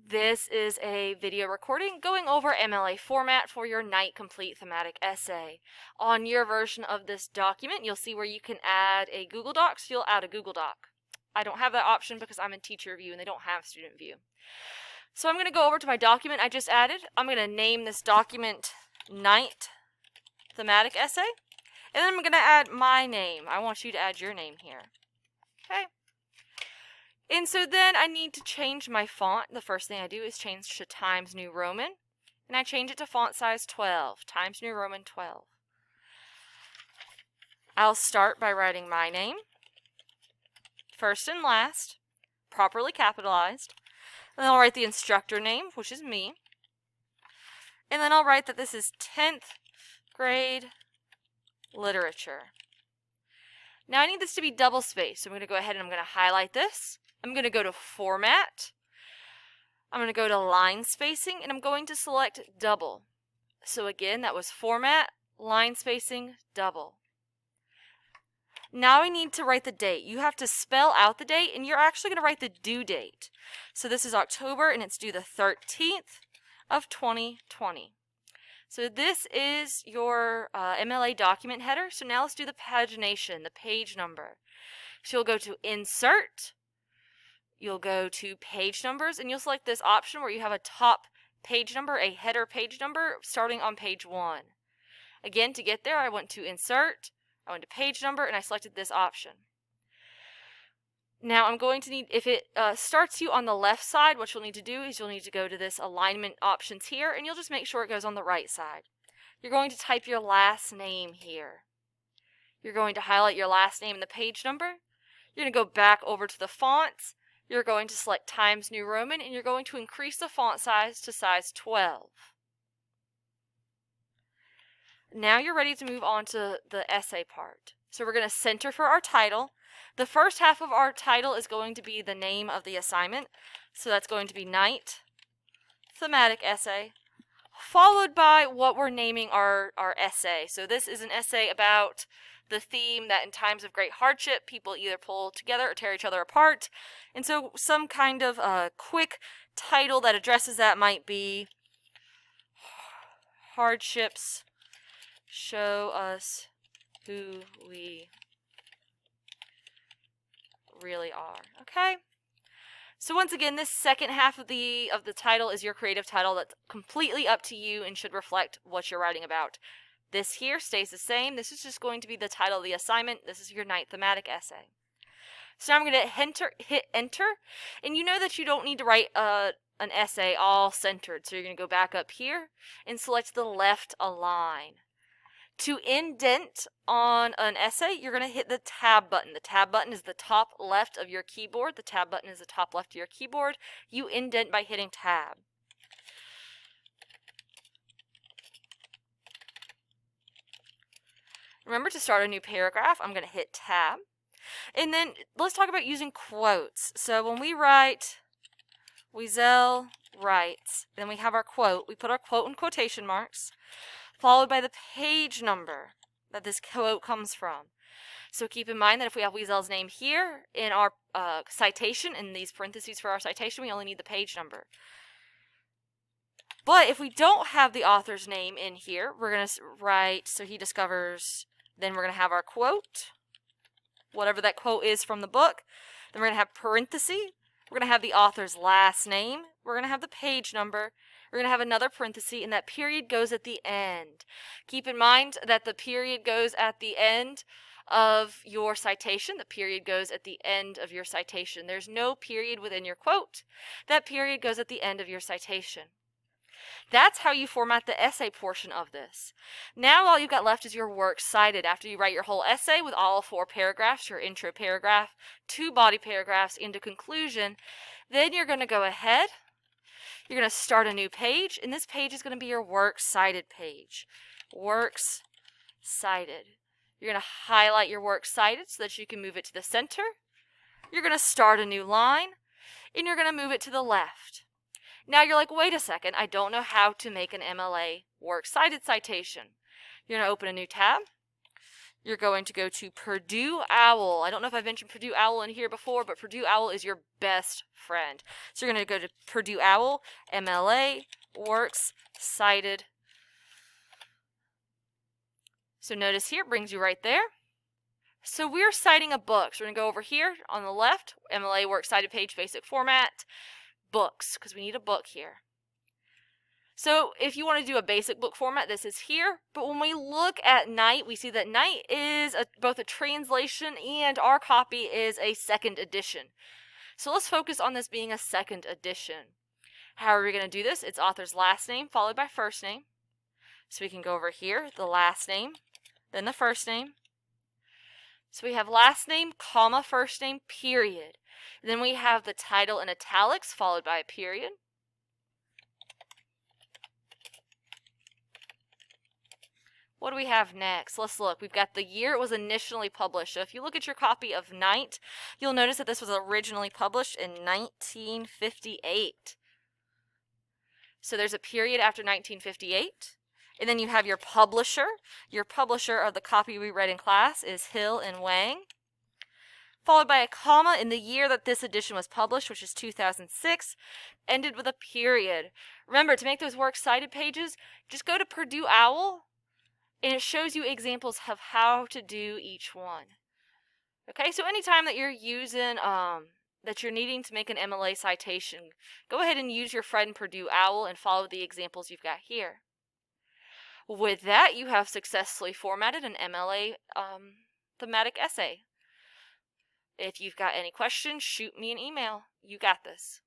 This is a video recording going over MLA format for your Night Complete thematic essay. On your version of this document, you'll see where you can add a Google Doc, so you'll add a Google Doc. I don't have that option because I'm in teacher view and they don't have student view. So I'm going to go over to my document I just added. I'm going to name this document Night Thematic Essay. And then I'm going to add my name. I want you to add your name here. Okay. And so then I need to change my font. The first thing I do is change to Times New Roman. And I change it to font size 12. Times New Roman 12. I'll start by writing my name, first and last, properly capitalized. And then I'll write the instructor name, which is me. And then I'll write that this is 10th grade literature. Now I need this to be double spaced, so I'm going to go ahead and I'm going to highlight this. I'm going to go to Format. I'm going to go to Line Spacing, and I'm going to select Double. So again, that was Format, Line Spacing, Double. Now I need to write the date. You have to spell out the date, and you're actually going to write the due date. So this is October, and it's due the 13th of 2020. So this is your MLA document header. So now let's do the pagination, the page number. So you'll go to Insert. You'll go to Page Numbers, and you'll select this option where you have a top page number, a header page number, starting on page 1. Again, to get there, I went to Insert, I went to Page Number, and I selected this option. Now I'm going to need, if it starts you on the left side, what you'll need to do is you'll need to go to this alignment options here, and you'll just make sure it goes on the right side. You're going to type your last name here. You're going to highlight your last name and the page number. You're going to go back over to the fonts. You're going to select Times New Roman, and you're going to increase the font size to size 12. Now you're ready to move on to the essay part. So we're going to center for our title. The first half of our title is going to be the name of the assignment. So that's going to be Night Thematic Essay, followed by what we're naming our essay. So this is an essay about the theme that in times of great hardship, people either pull together or tear each other apart. And so some kind of quick title that addresses that might be Hardships Show Us Who We Really Are. Okay? So once again, this second half of the title is your creative title that's completely up to you and should reflect what you're writing about. This here stays the same. This is just going to be the title of the assignment. This is your Night Thematic Essay. So now I'm going to hit enter, and you know that you don't need to write an essay all centered. So you're going to go back up here and select the left align. To indent on an essay, you're going to hit the tab button. The tab button is the top left of your keyboard. The tab button is the top left of your keyboard. You indent by hitting tab. Remember to start a new paragraph, I'm going to hit tab. And then let's talk about using quotes. So when we write, Weasel writes, then we have our quote. We put our quote in quotation marks, followed by the page number that this quote comes from. So keep in mind that if we have Weasel's name here in our citation, in these parentheses for our citation, we only need the page number. But if we don't have the author's name in here, we're going to write, so he discovers, then we're going to have our quote, whatever that quote is from the book. Then we're going to have parenthesis. We're going to have the author's last name. We're going to have the page number. We're going to have another parenthesis, and that period goes at the end. Keep in mind that the period goes at the end of your citation. The period goes at the end of your citation. There's no period within your quote. That period goes at the end of your citation. That's how you format the essay portion of this. Now all you've got left is your works cited. After you write your whole essay with all 4 paragraphs, your intro paragraph, 2 body paragraphs into conclusion, then you're going to go ahead, you're going to start a new page, and this page is going to be your works cited page. Works cited. You're going to highlight your works cited so that you can move it to the center. You're going to start a new line, and you're going to move it to the left. Now you're like, wait a second, I don't know how to make an MLA works cited citation. You're going to open a new tab. you're going to go to Purdue OWL. I don't know if I've mentioned Purdue OWL in here before, but Purdue OWL is your best friend. So you're going to go to Purdue OWL, MLA, Works, Cited. So notice here, it brings you right there. So we're citing a book. So we're going to go over here on the left, MLA, Works, Cited Page, Basic Format, Books, because we need a book here. So if you want to do a basic book format, this is here. But when we look at Night, we see that Night is both a translation and our copy is a second edition. So let's focus on this being a second edition. How are we going to do this? It's author's last name followed by first name. So we can go over here, the last name, then the first name. So we have last name, comma, first name, period. And then we have the title in italics followed by a period. What do we have next? Let's look. We've got the year it was initially published. So if you look at your copy of Night, you'll notice that this was originally published in 1958. So there's a period after 1958. And then you have your publisher. Your publisher of the copy we read in class is Hill and Wang. Followed by a comma in the year that this edition was published, which is 2006, ended with a period. Remember, to make those works cited pages, just go to Purdue OWL, and it shows you examples of how to do each one. Okay, so anytime that you're using, that you're needing to make an MLA citation, go ahead and use your friend Purdue OWL and follow the examples you've got here. With that, you have successfully formatted an MLA thematic essay. If you've got any questions, shoot me an email. You got this.